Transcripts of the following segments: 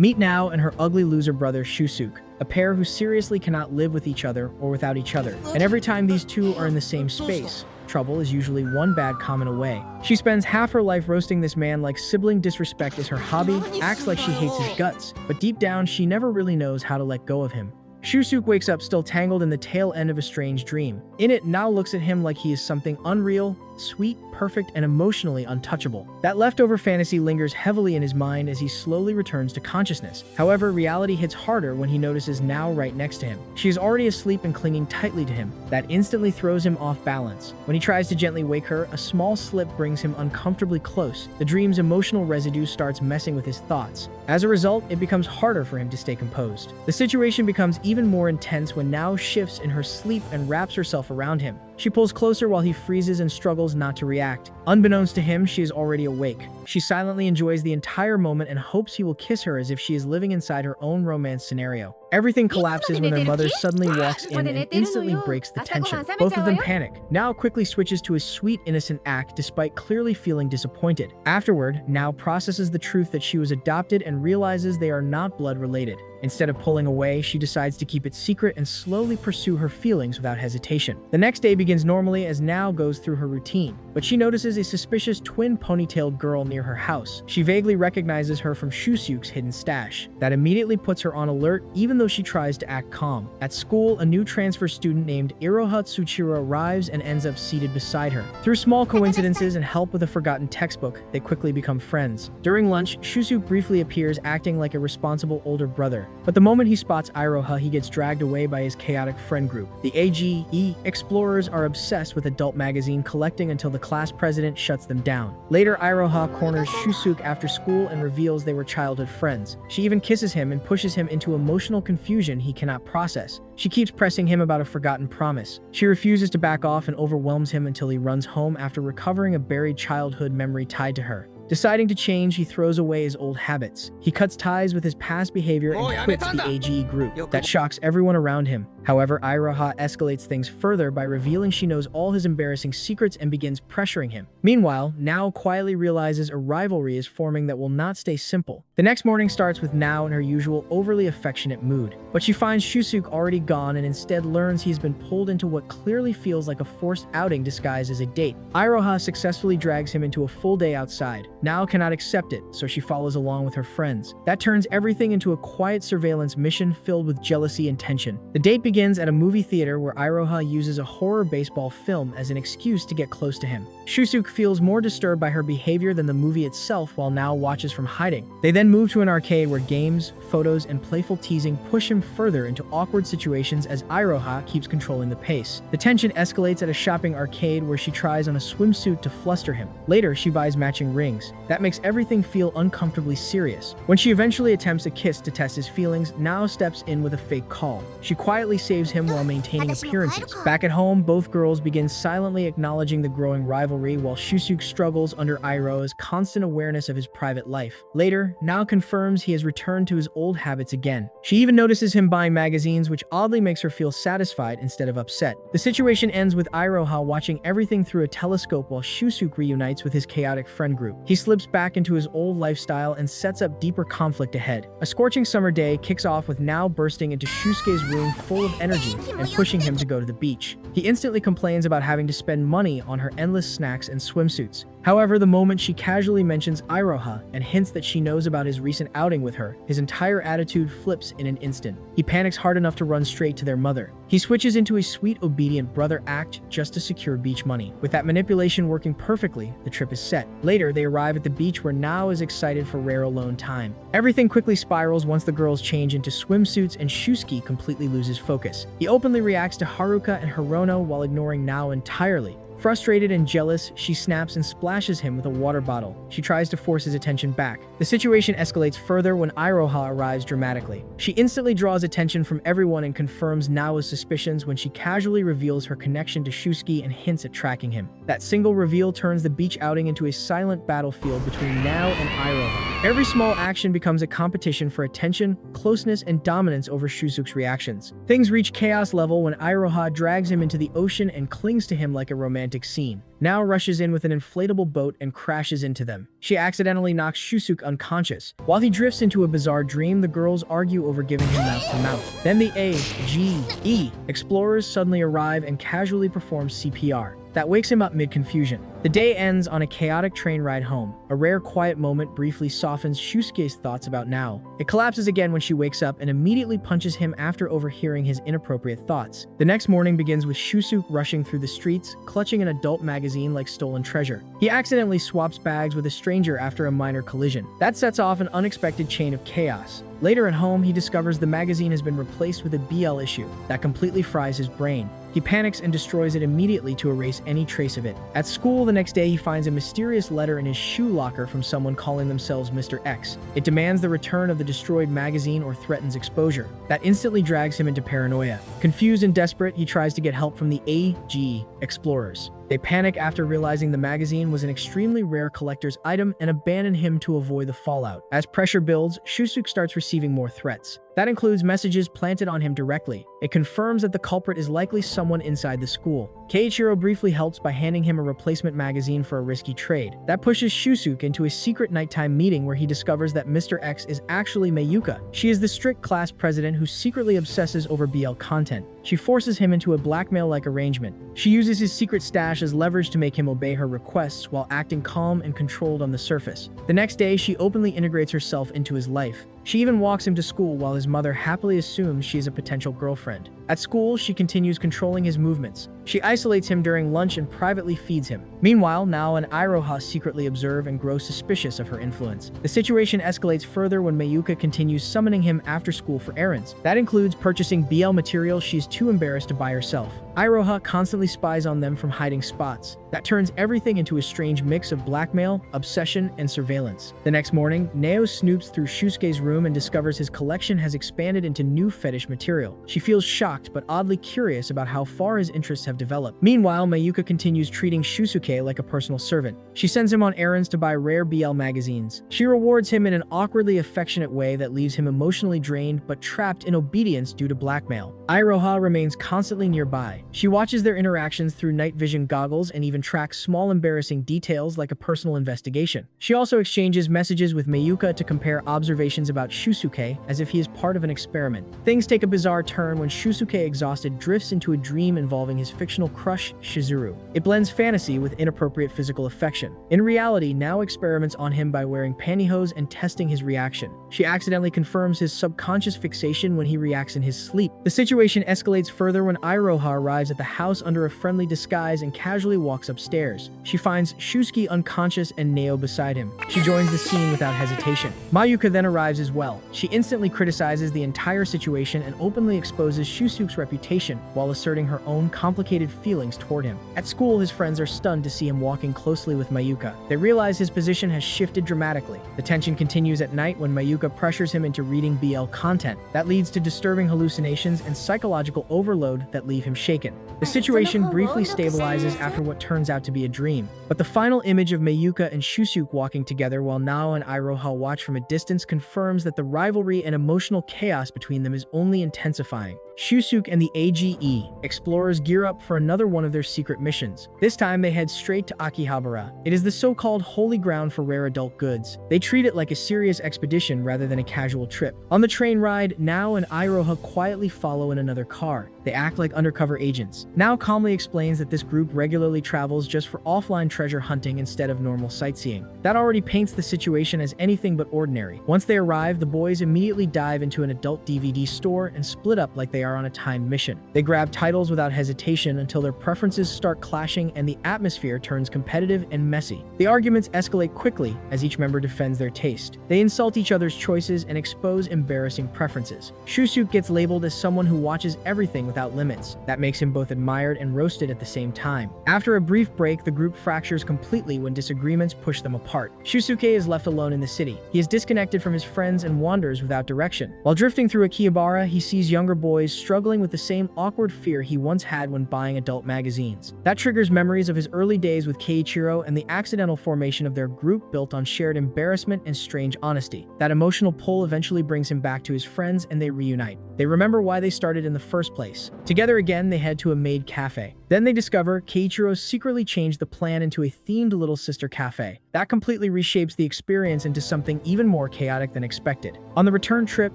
Meet Now and her ugly loser brother Shusuk, a pair who seriously cannot live with each other or without each other. And every time these two are in the same space, trouble is usually one bad comment away. She spends half her life roasting this man like sibling disrespect is her hobby, acts like she hates his guts, but deep down she never really knows how to let go of him. Shusuk wakes up still tangled in the tail end of a strange dream. In it, Now looks at him like he is something unreal, sweet, perfect, and emotionally untouchable. That leftover fantasy lingers heavily in his mind as he slowly returns to consciousness. However, reality hits harder when he notices Now right next to him. She is already asleep and clinging tightly to him. That instantly throws him off balance. When he tries to gently wake her, a small slip brings him uncomfortably close. The dream's emotional residue starts messing with his thoughts. As a result, it becomes harder for him to stay composed. The situation becomes even more intense when Now shifts in her sleep and wraps herself around him. She pulls closer while he freezes and struggles not to react. Unbeknownst to him, she is already awake. She silently enjoys the entire moment and hopes he will kiss her as if she is living inside her own romance scenario. Everything collapses when their mother suddenly walks in and instantly breaks the tension. Both of them panic. Now quickly switches to his sweet, innocent act despite clearly feeling disappointed. Afterward, Now processes the truth that she was adopted and realizes they are not blood related. Instead of pulling away, she decides to keep it secret and slowly pursue her feelings without hesitation. The next day begins normally as Now goes through her routine, but she notices a suspicious twin ponytailed girl near her house. She vaguely recognizes her from Shusuk's hidden stash. That immediately puts her on alert even though she tries to act calm. At school, a new transfer student named Iroha Tsuchiro arrives and ends up seated beside her. Through small coincidences and help with a forgotten textbook, they quickly become friends. During lunch, Shusuk briefly appears acting like a responsible older brother. But the moment he spots Iroha, he gets dragged away by his chaotic friend group. The AGE explorers are obsessed with adult magazine collecting until the class president shuts them down. Later, Iroha corners Shusuk after school and reveals they were childhood friends. She even kisses him and pushes him into emotional confusion he cannot process. She keeps pressing him about a forgotten promise. She refuses to back off and overwhelms him until he runs home after recovering a buried childhood memory tied to her. Deciding to change, he throws away his old habits. He cuts ties with his past behavior and quits the AGE group. That shocks everyone around him. However, Iroha escalates things further by revealing she knows all his embarrassing secrets and begins pressuring him. Meanwhile, Now quietly realizes a rivalry is forming that will not stay simple. The next morning starts with Now in her usual overly affectionate mood, but she finds Shusuk already gone and instead learns he's been pulled into what clearly feels like a forced outing disguised as a date. Iroha successfully drags him into a full day outside. Now cannot accept it, so she follows along with her friends. That turns everything into a quiet surveillance mission filled with jealousy and tension. The date begins at a movie theater where Iroha uses a horror baseball film as an excuse to get close to him. Shusuk feels more disturbed by her behavior than the movie itself while Now watches from hiding. They then move to an arcade where games, photos, and playful teasing push him further into awkward situations as Iroha keeps controlling the pace. The tension escalates at a shopping arcade where she tries on a swimsuit to fluster him. Later, she buys matching rings. That makes everything feel uncomfortably serious. When she eventually attempts a kiss to test his feelings, Now steps in with a fake call. She quietly saves him while maintaining appearances. Back at home, both girls begin silently acknowledging the growing rivalry while Shusuk struggles under Iroha's constant awareness of his private life. Later, Now confirms he has returned to his old habits again. She even notices him buying magazines, which oddly makes her feel satisfied instead of upset. The situation ends with Iroha watching everything through a telescope while Shusuk reunites with his chaotic friend group. He slips back into his old lifestyle and sets up deeper conflict ahead. A scorching summer day kicks off with Now bursting into Shusuke's room full of energy and pushing him to go to the beach. He instantly complains about having to spend money on her endless snacks and swimsuits. However, the moment she casually mentions Iroha and hints that she knows about his recent outing with her, his entire attitude flips in an instant. He panics hard enough to run straight to their mother. He switches into a sweet, obedient brother act just to secure beach money. With that manipulation working perfectly, the trip is set. Later, they arrive at the beach where Now is excited for rare alone time. Everything quickly spirals once the girls change into swimsuits and Shusuke completely loses focus. He openly reacts to Haruka and Hirono while ignoring Now entirely. Frustrated and jealous, she snaps and splashes him with a water bottle. She tries to force his attention back. The situation escalates further when Iroha arrives dramatically. She instantly draws attention from everyone and confirms Nao's suspicions when she casually reveals her connection to Shusuke and hints at tracking him. That single reveal turns the beach outing into a silent battlefield between Nao and Iroha. Every small action becomes a competition for attention, closeness, and dominance over Shusuke's reactions. Things reach chaos level when Iroha drags him into the ocean and clings to him like a romantic romantic scene. Nao rushes in with an inflatable boat and crashes into them. She accidentally knocks Shusuke unconscious. While he drifts into a bizarre dream, the girls argue over giving him mouth-to-mouth. Then the AGE explorers suddenly arrive and casually perform CPR. That wakes him up mid-confusion. The day ends on a chaotic train ride home. A rare quiet moment briefly softens Shusuke's thoughts about Nao. It collapses again when she wakes up and immediately punches him after overhearing his inappropriate thoughts. The next morning begins with Shusuke rushing through the streets, clutching an adult magazine like stolen treasure. He accidentally swaps bags with a stranger after a minor collision. That sets off an unexpected chain of chaos. Later at home, he discovers the magazine has been replaced with a BL issue. That completely fries his brain. He panics and destroys it immediately to erase any trace of it. At school the next day, he finds a mysterious letter in his shoe locker from someone calling themselves Mr. X. It demands the return of the destroyed magazine or threatens exposure. That instantly drags him into paranoia. Confused and desperate, he tries to get help from the AG explorers. They panic after realizing the magazine was an extremely rare collector's item and abandon him to avoid the fallout. As pressure builds, Shusuke starts receiving more threats. That includes messages planted on him directly. It confirms that the culprit is likely someone inside the school. Keiichiro briefly helps by handing him a replacement magazine for a risky trade. That pushes Shusuke into a secret nighttime meeting where he discovers that Mr. X is actually Mayuka. She is the strict class president who secretly obsesses over BL content. She forces him into a blackmail-like arrangement. She uses his secret stash as leverage to make him obey her requests while acting calm and controlled on the surface. The next day, she openly integrates herself into his life. She even walks him to school while his mother happily assumes she is a potential girlfriend. At school, she continues controlling his movements. She isolates him during lunch and privately feeds him. Meanwhile, Nao and Iroha secretly observe and grow suspicious of her influence. The situation escalates further when Mayuka continues summoning him after school for errands. That includes purchasing BL material she is too embarrassed to buy herself. Iroha constantly spies on them from hiding spots. That turns everything into a strange mix of blackmail, obsession, and surveillance. The next morning, Nao snoops through Shusuke's room and discovers his collection has expanded into new fetish material. She feels shocked but oddly curious about how far his interests have developed. Meanwhile, Mayuka continues treating Shusuke like a personal servant. She sends him on errands to buy rare BL magazines. She rewards him in an awkwardly affectionate way that leaves him emotionally drained but trapped in obedience due to blackmail. Iroha remains constantly nearby. She watches their interactions through night vision goggles and even tracks small embarrassing details like a personal investigation. She also exchanges messages with Mayuka to compare observations about Shusuke as if he is part of an experiment. Things take a bizarre turn when Shusuke, exhausted, drifts into a dream involving his fictional crush, Shizuru. It blends fantasy with inappropriate physical affection. In reality, Nao experiments on him by wearing pantyhose and testing his reaction. She accidentally confirms his subconscious fixation when he reacts in his sleep. The situation escalates further when Iroha arrives at the house under a friendly disguise and casually walks upstairs. She finds Shusuke unconscious and Nao beside him. She joins the scene without hesitation. Mayuka then arrives as well. She instantly criticizes the entire situation and openly exposes Shusuke's reputation while asserting her own complicated feelings toward him. At school, his friends are stunned to see him walking closely with Mayuka. They realize his position has shifted dramatically. The tension continues at night when Mayuka pressures him into reading BL content. That leads to disturbing hallucinations and psychological overload that leave him shaken. The situation briefly stabilizes after what turns out to be a dream. But the final image of Mayuka and Shusuke walking together while Nao and Iroha watch from a distance confirms that the rivalry and emotional chaos between them is only intensifying. Shusuke and the AGE explorers gear up for another one of their secret missions. This time they head straight to Akihabara. It is the so-called holy ground for rare adult goods. They treat it like a serious expedition rather than a casual trip. On the train ride, Nao and Iroha quietly follow in another car. They act like undercover agents. Nao calmly explains that this group regularly travels just for offline treasure hunting instead of normal sightseeing. That already paints the situation as anything but ordinary. Once they arrive, the boys immediately dive into an adult DVD store and split up like they are on a timed mission. They grab titles without hesitation until their preferences start clashing and the atmosphere turns competitive and messy. The arguments escalate quickly as each member defends their taste. They insult each other's choices and expose embarrassing preferences. Shusuke gets labeled as someone who watches everything without limits. That makes him both admired and roasted at the same time. After a brief break, the group fractures completely when disagreements push them apart. Shusuke is left alone in the city. He is disconnected from his friends and wanders without direction. While drifting through Akihabara, he sees younger boys struggling with the same awkward fear he once had when buying adult magazines. That triggers memories of his early days with Keiichiro and the accidental formation of their group built on shared embarrassment and strange honesty. That emotional pull eventually brings him back to his friends and they reunite. They remember why they started in the first place. Together again, they head to a maid cafe. Then they discover Keiichiro secretly changed the plan into a themed little sister cafe. That completely reshapes the experience into something even more chaotic than expected. On the return trip,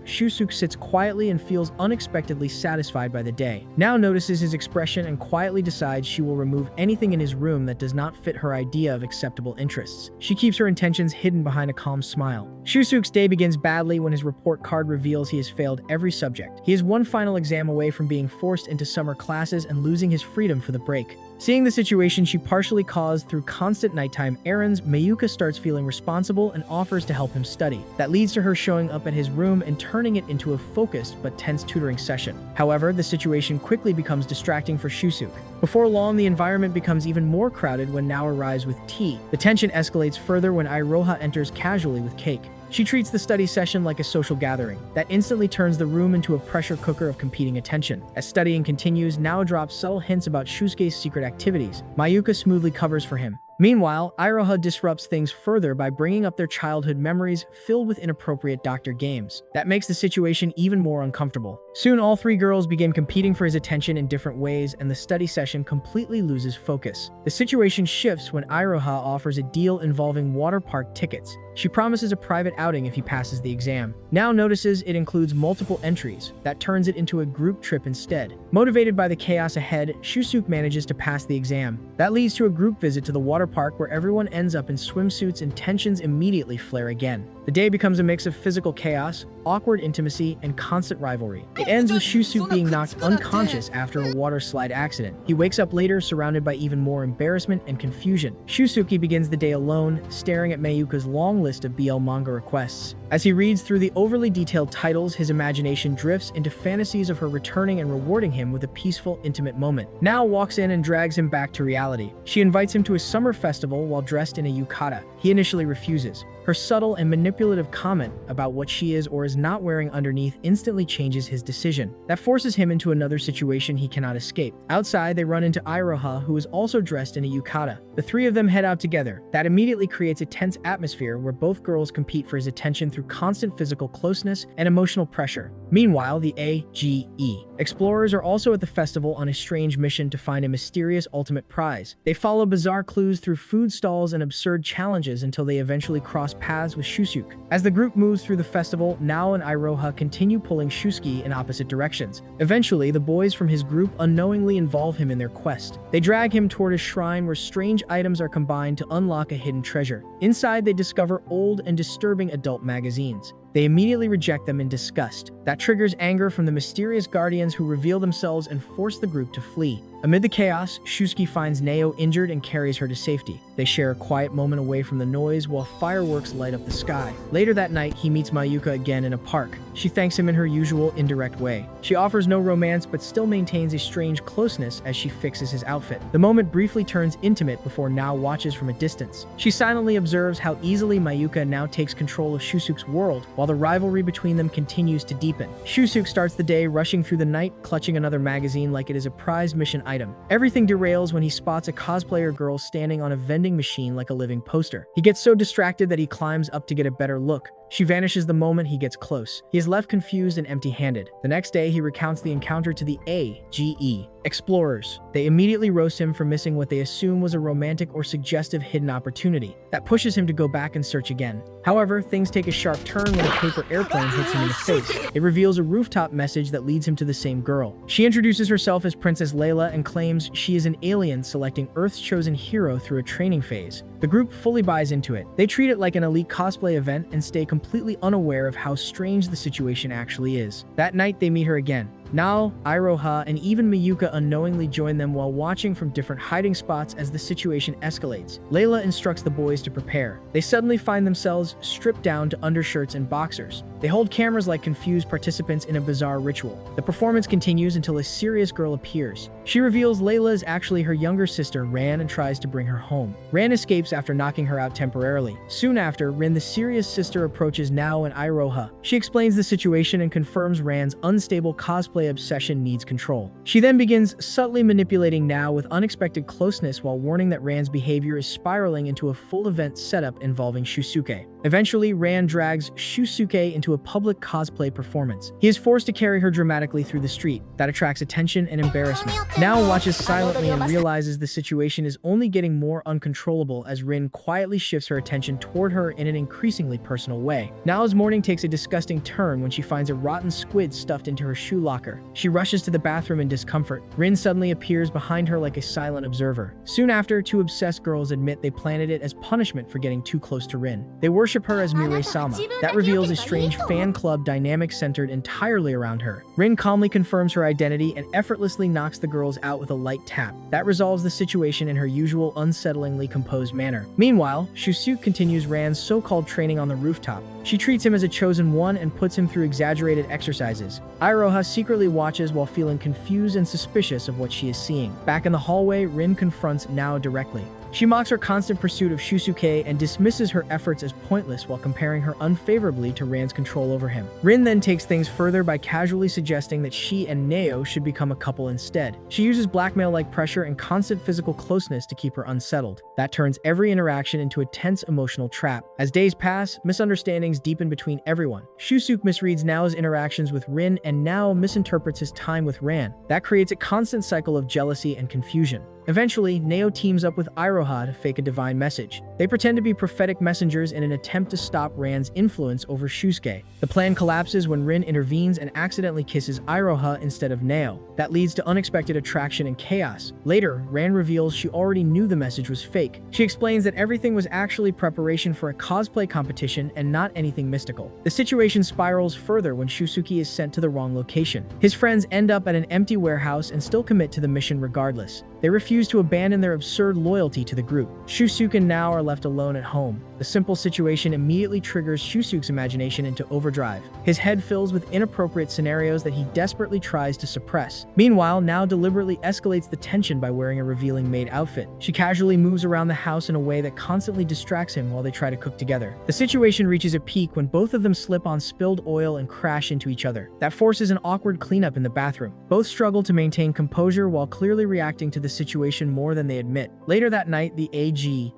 Shusuke sits quietly and feels unexpectedly satisfied by the day. Now notices his expression and quietly decides she will remove anything in his room that does not fit her idea of acceptable interests. She keeps her intentions hidden behind a calm smile. Shusuke's day begins badly when his report card reveals he has failed every subject. He is one final exam away from being forced into summer classes and losing his freedom for the break. Seeing the situation she partially caused through constant nighttime errands, Mayuka starts feeling responsible and offers to help him study. That leads to her showing up at his room and turning it into a focused but tense tutoring session. However, the situation quickly becomes distracting for Shusuke. Before long, the environment becomes even more crowded when Nao arrives with tea. The tension escalates further when Iroha enters casually with cake. She treats the study session like a social gathering. That instantly turns the room into a pressure cooker of competing attention. As studying continues, Nao drops subtle hints about Shusuke's secret activities. Mayuka smoothly covers for him. Meanwhile, Iroha disrupts things further by bringing up their childhood memories filled with inappropriate doctor games. That makes the situation even more uncomfortable. Soon, all three girls begin competing for his attention in different ways, and the study session completely loses focus. The situation shifts when Iroha offers a deal involving water park tickets. She promises a private outing if he passes the exam. Nao notices it includes multiple entries. That turns it into a group trip instead. Motivated by the chaos ahead, Shusuke manages to pass the exam. That leads to a group visit to the water park where everyone ends up in swimsuits and tensions immediately flare again. The day becomes a mix of physical chaos, awkward intimacy, and constant rivalry. It ends with Shusuke being knocked unconscious after a water slide accident. He wakes up later surrounded by even more embarrassment and confusion. Shusuke begins the day alone, staring at Mayuka's long list of BL manga requests. As he reads through the overly detailed titles, his imagination drifts into fantasies of her returning and rewarding him with a peaceful, intimate moment. Nao walks in and drags him back to reality. She invites him to a summer festival while dressed in a yukata. He initially refuses. Her subtle and manipulative comment about what she is or is not wearing underneath instantly changes his decision. That forces him into another situation he cannot escape. Outside, they run into Iroha, who is also dressed in a yukata. The three of them head out together. That immediately creates a tense atmosphere where both girls compete for his attention through constant physical closeness and emotional pressure. Meanwhile, the AGE explorers are also at the festival on a strange mission to find a mysterious ultimate prize. They follow bizarre clues through food stalls and absurd challenges until they eventually cross paths with Shusuke. As the group moves through the festival, Nao and Iroha continue pulling Shusuke in opposite directions. Eventually, the boys from his group unknowingly involve him in their quest. They drag him toward a shrine where strange items are combined to unlock a hidden treasure. Inside, they discover old and disturbing adult magazines. They immediately reject them in disgust. That triggers anger from the mysterious guardians who reveal themselves and force the group to flee. Amid the chaos, Shusuke finds Nao injured and carries her to safety. They share a quiet moment away from the noise while fireworks light up the sky. Later that night, he meets Mayuka again in a park. She thanks him in her usual indirect way. She offers no romance but still maintains a strange closeness as she fixes his outfit. The moment briefly turns intimate before Nao watches from a distance. She silently observes how easily Mayuka now takes control of Shusuke's world, while the rivalry between them continues to deepen. Shusuke starts the day rushing through the night, clutching another magazine like it is a prized mission item. Everything derails when he spots a cosplayer girl standing on a vending machine like a living poster. He gets so distracted that he climbs up to get a better look. She vanishes the moment he gets close. He is left confused and empty-handed. The next day, he recounts the encounter to the AGE explorers. They immediately roast him for missing what they assume was a romantic or suggestive hidden opportunity. That pushes him to go back and search again. However, things take a sharp turn when a paper airplane hits him in the face. It reveals a rooftop message that leads him to the same girl. She introduces herself as Princess Layla and claims she is an alien selecting Earth's chosen hero through a training phase. The group fully buys into it. They treat it like an elite cosplay event and stay completely unaware of how strange the situation actually is. That night, they meet her again. Nao, Iroha, and even Mayuka unknowingly join them while watching from different hiding spots as the situation escalates. Layla instructs the boys to prepare. They suddenly find themselves stripped down to undershirts and boxers. They hold cameras like confused participants in a bizarre ritual. The performance continues until a serious girl appears. She reveals Layla is actually her younger sister, Ran, and tries to bring her home. Ran escapes after knocking her out temporarily. Soon after, Rin, the serious sister, approaches Nao and Iroha. She explains the situation and confirms Ran's unstable cosplay cosplay obsession needs control. She then begins subtly manipulating Nao with unexpected closeness while warning that Ran's behavior is spiraling into a full event setup involving Shusuke. Eventually, Ran drags Shusuke into a public cosplay performance. He is forced to carry her dramatically through the street. That attracts attention and embarrassment. Nao watches silently and realizes the situation is only getting more uncontrollable as Rin quietly shifts her attention toward her in an increasingly personal way. Nao's morning takes a disgusting turn when she finds a rotten squid stuffed into her shoe locker. She rushes to the bathroom in discomfort. Rin suddenly appears behind her like a silent observer. Soon after, two obsessed girls admit they planted it as punishment for getting too close to Rin. They worship her as Mirai-sama. That reveals a strange fan club dynamic centered entirely around her. Rin calmly confirms her identity and effortlessly knocks the girls out with a light tap. That resolves the situation in her usual unsettlingly composed manner. Meanwhile, Shusuke continues Ran's so-called training on the rooftop. She treats him as a chosen one and puts him through exaggerated exercises. Iroha secretly watches while feeling confused and suspicious of what she is seeing. Back in the hallway, Rin confronts Nao directly. She mocks her constant pursuit of Shusuke and dismisses her efforts as pointless while comparing her unfavorably to Ran's control over him. Rin then takes things further by casually suggesting that she and Nao should become a couple instead. She uses blackmail-like pressure and constant physical closeness to keep her unsettled. That turns every interaction into a tense emotional trap. As days pass, misunderstandings deepen between everyone. Shusuke misreads Nao's interactions with Rin and Nao misinterprets his time with Ran. That creates a constant cycle of jealousy and confusion. Eventually, Nao teams up with Iroha to fake a divine message. They pretend to be prophetic messengers in an attempt to stop Ran's influence over Shusuke. The plan collapses when Rin intervenes and accidentally kisses Iroha instead of Nao. That leads to unexpected attraction and chaos. Later, Ran reveals she already knew the message was fake. She explains that everything was actually preparation for a cosplay competition and not anything mystical. The situation spirals further when Shusuke is sent to the wrong location. His friends end up at an empty warehouse and still commit to the mission regardless. They refuse to abandon their absurd loyalty to the group. Shusuke and Nao are left alone at home. The simple situation immediately triggers Shusuke's imagination into overdrive. His head fills with inappropriate scenarios that he desperately tries to suppress. Meanwhile, Nao deliberately escalates the tension by wearing a revealing maid outfit. She casually moves around the house in a way that constantly distracts him while they try to cook together. The situation reaches a peak when both of them slip on spilled oil and crash into each other. That forces an awkward cleanup in the bathroom. Both struggle to maintain composure while clearly reacting to the situation more than they admit. Later that night, the AGE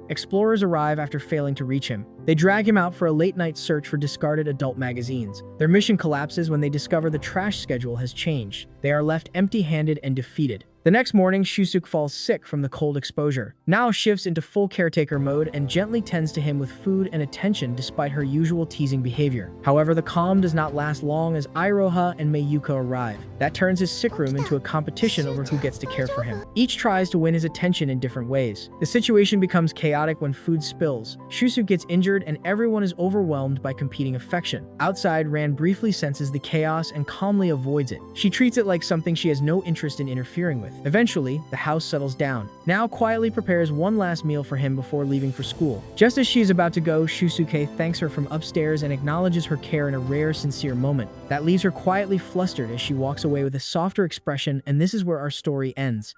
explorers arrive after failing to reach him. They drag him out for a late-night search for discarded adult magazines. Their mission collapses when they discover the trash schedule has changed. They are left empty-handed and defeated. The next morning, Shusuke falls sick from the cold exposure. Nao shifts into full caretaker mode and gently tends to him with food and attention despite her usual teasing behavior. However, the calm does not last long as Iroha and Mayuka arrive. That turns his sick room into a competition over who gets to care for him. Each tries to win his attention in different ways. The situation becomes chaotic when food spills. Shusuke gets injured and everyone is overwhelmed by competing affection. Outside, Ran briefly senses the chaos and calmly avoids it. She treats it like something she has no interest in interfering with. Eventually, the house settles down. Nao quietly prepares one last meal for him before leaving for school. Just as she is about to go, Shusuke thanks her from upstairs and acknowledges her care in a rare, sincere moment. That leaves her quietly flustered as she walks away with a softer expression, and this is where our story ends.